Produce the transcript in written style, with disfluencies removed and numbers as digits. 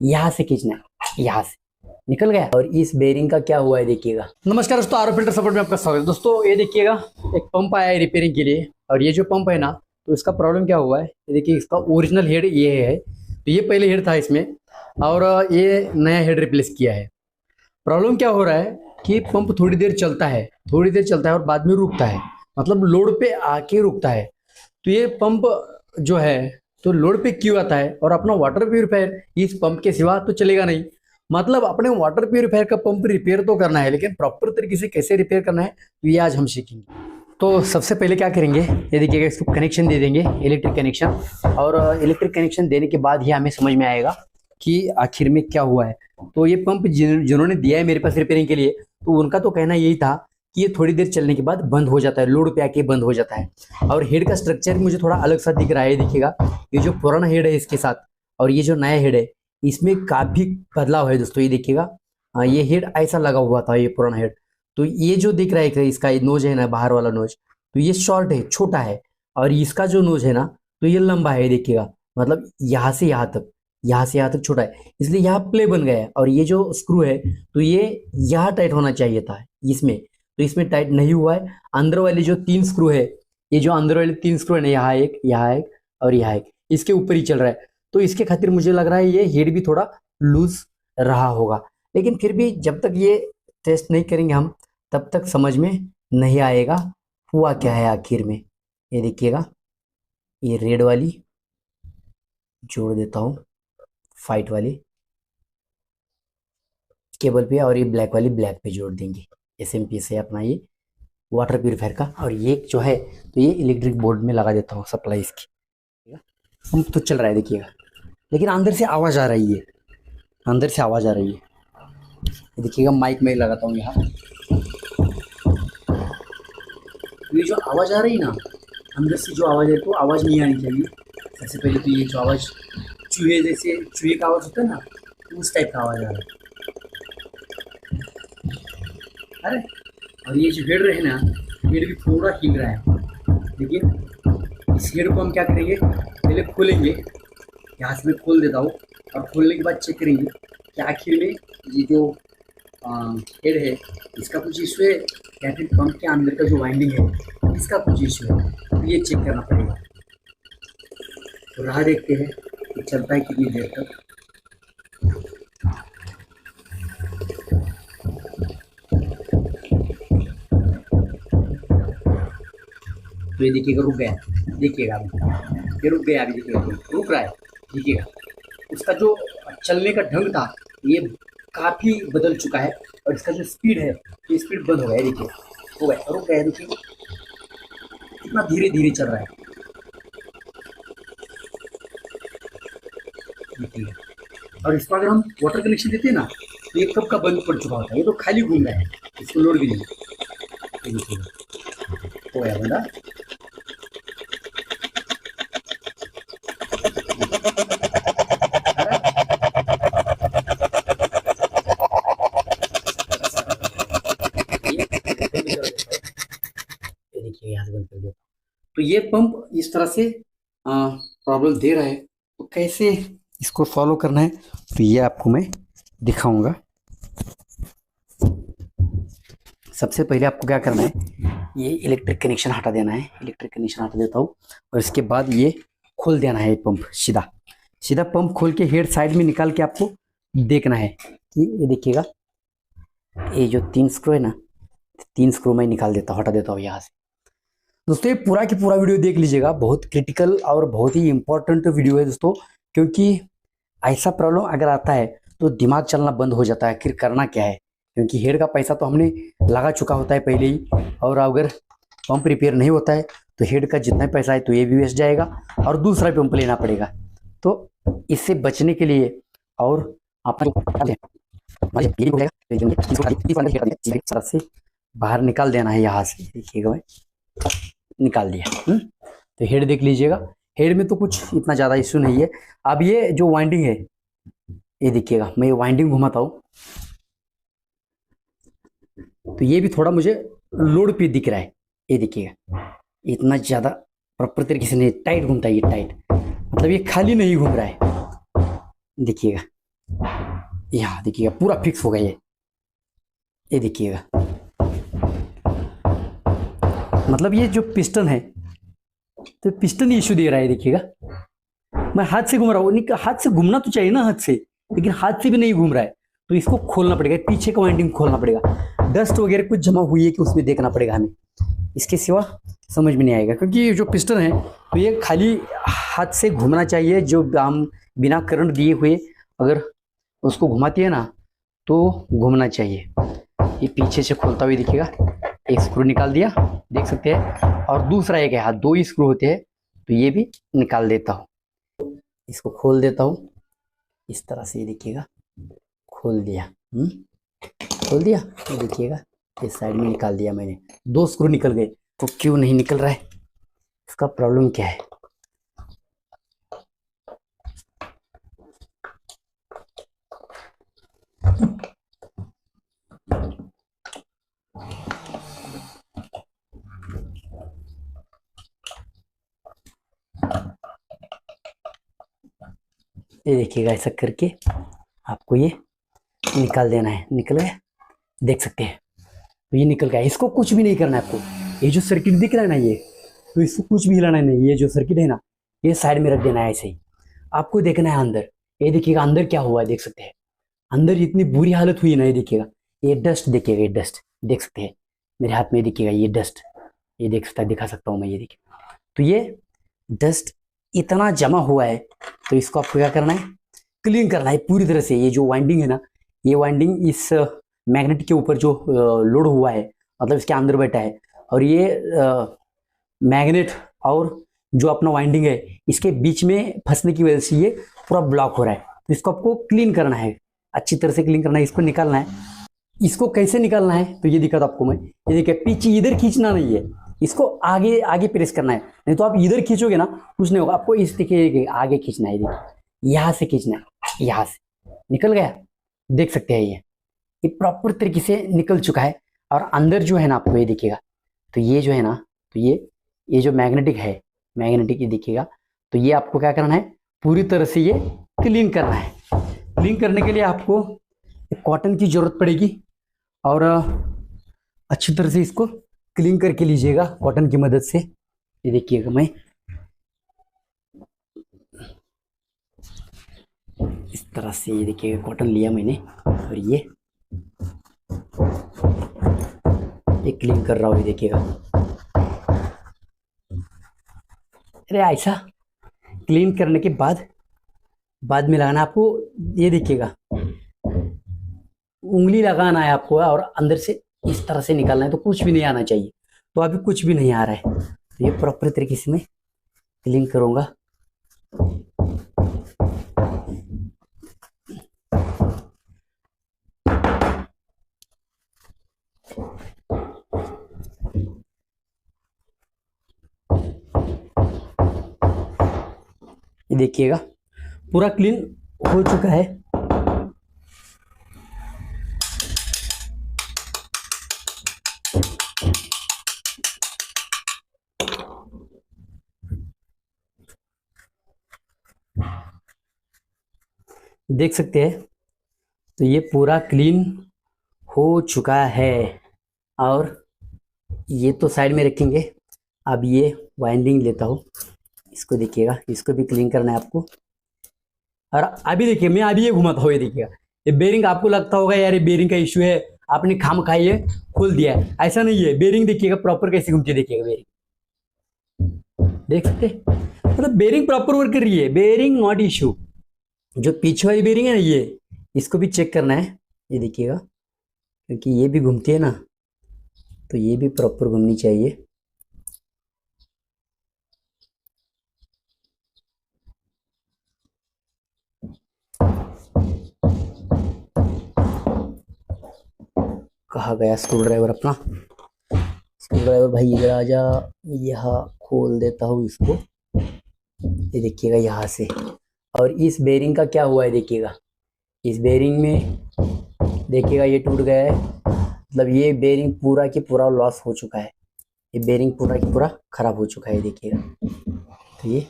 यहाँ से खींचना है, यहाँ से निकल गया। और इस बेरिंग का क्या हुआ है देखिएगा। नमस्कार दोस्तों, आर फिल्टर सपोर्ट में आपका स्वागत है। दोस्तों ये देखिएगा, एक पंप आया है रिपेयरिंग के लिए। और ये जो पंप है ना, तो इसका प्रॉब्लम क्या हुआ है, ये देखिए, इसका ओरिजिनल हेड ये है। तो ये पहले हेड था इसमें, और ये नया हेड रिप्लेस किया है। प्रॉब्लम क्या हो रहा है कि पंप थोड़ी देर चलता है, थोड़ी देर चलता है और बाद में रुकता है, मतलब लोड पे आके रुकता है। तो ये पंप जो है, तो लोड पे क्यों आता है, और अपना वाटर प्यूरिफायर इस पंप के सिवा तो चलेगा नहीं। मतलब अपने वाटर प्यूरिफायर का पंप रिपेयर तो करना है, लेकिन प्रॉपर तरीके से कैसे रिपेयर करना है, तो ये आज हम सीखेंगे। तो सबसे पहले क्या करेंगे, ये देखिएगा, इसको कनेक्शन दे देंगे, इलेक्ट्रिक कनेक्शन। और इलेक्ट्रिक कनेक्शन देने के बाद ही हमें समझ में आएगा कि आखिर में क्या हुआ है। तो ये पंप जिन्होंने दिया है मेरे पास रिपेयरिंग के लिए, तो उनका तो कहना यही था कि ये थोड़ी देर चलने के बाद बंद हो जाता है, लोड पे आके बंद हो जाता है। और हेड का स्ट्रक्चर मुझे थोड़ा अलग सा दिख रहा है, देखिएगा, ये जो पुराना हेड है इसके साथ और ये जो नया हेड है, इसमें काफी बदलाव है दोस्तों। ये देखिएगा, ये हेड ऐसा लगा हुआ था, ये पुराना हेड। तो ये जो दिख रहा है इसका नोज है ना, बाहर वाला नोज, तो ये शॉर्ट है, छोटा है। और इसका जो नोज है ना, तो ये लंबा है, देखिएगा, मतलब यहाँ से यहाँ तक, यहाँ से यहाँ तक छोटा है, इसलिए यहाँ प्ले बन गया है। और ये जो स्क्रू है, तो ये यहाँ टाइट होना चाहिए था इसमें, तो इसमें टाइट नहीं हुआ है। अंदर वाले जो 3 स्क्रू है, ये जो अंदर वाले 3 स्क्रू है ना, यहाँ एक, यहाँ एक और यहाँ एक, इसके ऊपर ही चल रहा है। तो इसके खातिर मुझे लग रहा है ये हेड भी थोड़ा लूज रहा होगा। लेकिन फिर भी जब तक ये टेस्ट नहीं करेंगे हम, तब तक समझ में नहीं आएगा हुआ क्या है आखिर में। ये देखिएगा, ये रेड वाली जोड़ देता हूँ फाइट वाली केबल पे, और ये ब्लैक वाली ब्लैक पे जोड़ देंगे। एसएमपी से अपना ये वाटर प्यूरिफायर का। और ये जो है, तो ये इलेक्ट्रिक बोर्ड में लगा देता हूँ सप्लाई इसकी। पंप तो चल रहा है देखिएगा, लेकिन अंदर से आवाज़ आ रही है, अंदर से आवाज़ आ रही है। ये देखिएगा, माइक में लगाता हूँ यहाँ। ये जो आवाज़ आ रही है ना, अंदर से जो आवाज़ है, तो आवाज़ नहीं आनी चाहिए। सबसे पहले तो ये जो आवाज़ चूहे जैसे, चूहे का आवाज़ होता है ना, उस टाइप का आवाज़ आ रहा है। अरे, और ये जो हेड रहे ना, हेड भी थोड़ा हिल रहा है। लेकिन इस हेड को हम क्या करेंगे, पहले खोलेंगे, यहाँ से मैं खोल देता हूँ। और खोलने के बाद चेक करेंगे कि आखिर में ये जो हेड है, इसका कुछ इशू है या फिर पंप के अंदर का जो वाइंडिंग है, इसका कुछ इशू है। तो ये चेक करना पड़ेगा। तो राह देखते हैं कि चलता है कितनी देर तक। तो ये देखिएगा, रुक गया, देखिएगा अभी, ये रुक गया, अभी देखिएगा, रुक रहा है, देखिएगा। उसका जो चलने का ढंग था, ये काफ़ी बदल चुका है। और इसका जो स्पीड है, ये स्पीड बंद हो गया है, देखिए, हो गया, रुक गया, देखिए कितना धीरे धीरे चल रहा है, देखिए। और इसको अगर हम वाटर कनेक्शन देते हैं ना, तो ये कब का बंद पड़ चुका होता है, ये तो खाली घूम रहा है, इसको लोड भी नहीं। ये देखिएगा, हो गया बंदा। ये देखिए, यहाँ से बंद कर दिया। तो ये पंप इस तरह से प्रॉब्लम दे रहा है। तो कैसे इसको फॉलो करना है, तो ये आपको मैं दिखाऊंगा। सबसे पहले आपको क्या करना है, ये इलेक्ट्रिक कनेक्शन हटा देना है। इलेक्ट्रिक कनेक्शन हटा देता हूँ, और इसके बाद ये खोल देना है पंप सीधा। सीधा पंप खोल के हेड साइड में निकाल के आपको देखना है कि ये देखिएगा, ये जो 3 स्क्रू है ना, 3 स्क्रू मैं निकाल देता हूँ, हटा देता हूँ यहाँ से। दोस्तों ये पूरा की पूरा वीडियो देख लीजिएगा, बहुत क्रिटिकल और बहुत ही इंपॉर्टेंट वीडियो है दोस्तों। क्योंकि ऐसा प्रॉब्लम अगर आता है तो दिमाग चलना बंद हो जाता है, फिर करना क्या है। क्योंकि हेड का पैसा तो हमने लगा चुका होता है पहले ही, और अगर पंप रिपेयर नहीं होता है तो हेड का जितना पैसा है तो ये भी वेस्ट जाएगा, और दूसरा पंप लेना पड़ेगा। तो इससे बचने के लिए, और से बाहर निकाल देना है यहाँ से, देखिएगा भाई, निकाल दिया। तो हेड देख लीजिएगा, हेड में तो कुछ इतना ज़्यादा इश्यू नहीं है। अब ये जो वाइंडिंग है, ये देखिएगा, मैं ये वाइंडिंग घुमाता हूँ, तो ये भी थोड़ा मुझे लोड पे दिख रहा है। ये देखिएगा, इतना ज़्यादा प्रॉपर तरीके से नहीं, टाइट घूमता है ये, टाइट, मतलब ये खाली नहीं घूम रहा है, देखिएगा। यहाँ देखिएगा पूरा फिक्स हो गया ये देखिएगा। मतलब ये जो पिस्टन है तो पिस्टन इश्यू दे रहा है देखिएगा। मैं हाथ से घूम रहा हूँ, हाथ से घूमना तो चाहिए ना हाथ से, लेकिन हाथ से भी नहीं घूम रहा है, तो इसको खोलना पड़ेगा, पीछे का वाइंडिंग खोलना पड़ेगा। डस्ट वगैरह कुछ जमा हुई है कि उसमें देखना पड़ेगा हमें, इसके सिवा समझ में नहीं आएगा। क्योंकि ये जो पिस्टन है तो ये खाली हाथ से घूमना चाहिए, जो हम बिना करंट दिए हुए अगर उसको घुमाती है ना तो घूमना चाहिए। ये पीछे से खोलता हुआ दिखेगा, एक स्क्रू निकाल दिया देख सकते हैं, और दूसरा एक है हाथ, 2 स्क्रू होते हैं, तो ये भी निकाल देता हूँ। इसको खोल देता हूँ इस तरह से, ये देखिएगा खोल दिया। खोल दिया, ये देखिएगा इस साइड में निकाल दिया मैंने, 2 स्क्रू निकल गए। तो क्यों नहीं निकल रहा है, इसका प्रॉब्लम क्या है? ये देखिएगा ऐसा करके आपको ये निकाल देना है। निकल गया, देख सकते हैं, तो ये निकल गया। इसको कुछ भी नहीं करना है आपको। ये जो सर्किट दिख रहा है ना ये, तो इसको कुछ भी हिलाना नहीं। ये जो सर्किट है ना ये साइड में रख देना है ऐसे ही। आपको देखना है अंदर, ये देखिएगा अंदर क्या हुआ है, देख सकते हैं अंदर इतनी बुरी हालत हुई ना। ये देखिएगा, ये डस्ट देखिएगा, ये डस्ट देख सकते हैं मेरे हाथ में, देखिएगा ये डस्ट, ये देख सकता है, दिखा सकता हूँ मैं, ये देखिए। तो ये डस्ट इतना जमा हुआ है, तो इसको आपको क्या करना है, क्लीन करना है पूरी तरह से। ये जो वाइंडिंग है ना, ये वाइंडिंग इस मैग्नेट के ऊपर जो लोड हुआ है, मतलब इसके अंदर बैठा है, और ये मैग्नेट और जो अपना वाइंडिंग है इसके बीच में फंसने की वजह से ये पूरा ब्लॉक हो रहा है। तो इसको आपको क्लीन करना है, अच्छी तरह से क्लीन करना है, इसको निकालना है। इसको कैसे निकालना है तो ये दिखाता आपको मैं। ये देखिए पीछे इधर खींचना नहीं है, इसको आगे आगे प्रेस करना है, नहीं तो आप इधर खींचोगे ना कुछ नहीं होगा। आपको इस देखिए आगे खींचना है, देखिए यहाँ से खींचना है, यहाँ से निकल गया, देख सकते हैं ये प्रॉपर तरीके से निकल चुका है। और अंदर जो है ना आपको ये दिखेगा, तो ये जो है ना, तो ये जो मैग्नेटिक है, मैग्नेटिक ये दिखेगा, तो ये आपको क्या करना है, पूरी तरह से ये क्लीन करना है। क्लीन करने के लिए आपको कॉटन की जरूरत पड़ेगी, और अच्छी तरह से इसको क्लीन करके लीजिएगा कॉटन की मदद से। ये देखिएगा मैं इस तरह से, ये देखिएगा कॉटन लिया मैंने, और ये क्लीन कर रहा हूँ, ये देखिएगा। अरे ऐसा क्लीन करने के बाद में लगाना आपको, ये देखिएगा उंगली लगाना है आपको, और अंदर से इस तरह से निकालना है, तो कुछ भी नहीं आना चाहिए। तो अभी कुछ भी नहीं आ रहा है, तो ये प्रॉपर तरीके से मैं क्लीन करूंगा। ये देखिएगा पूरा क्लीन हो चुका है। देख सकते हैं, तो ये पूरा क्लीन हो चुका है। और ये तो साइड में रखेंगे। अब ये वाइंडिंग लेता हूँ, इसको देखिएगा, इसको भी क्लीन करना है आपको। और अभी देखिए मैं अभी ये घुमाता हूँ, ये देखिएगा ये बेरिंग। आपको लगता होगा यार ये बेरिंग का इश्यू है, आपने खाम खाई है खोल दिया है, ऐसा नहीं है। बेरिंग देखिएगा प्रॉपर कैसे घूमती है, देखिएगा बेरिंग देख सकते, मतलब बेरिंग प्रॉपर वर्क कर रही है, बेरिंग नॉट इश्यू। जो पीछे वाली बेरिंग है ना, ये इसको भी चेक करना है, ये देखिएगा, क्योंकि ये भी घूमती है ना, तो ये भी प्रॉपर घूमनी चाहिए। कहाँ गया स्क्रू ड्राइवर अपना? स्क्रू ड्राइवर भाई इधर आ जा। यहाँ खोल देता हूँ इसको, ये देखिएगा यहाँ से। और इस बेरिंग का क्या हुआ है देखिएगा, इस बेरिंग में देखिएगा ये टूट गया है, मतलब ये बेरिंग पूरा की पूरा लॉस हो चुका है, ये बेरिंग पूरा की पूरा खराब हो चुका है, देखिएगा। तो ये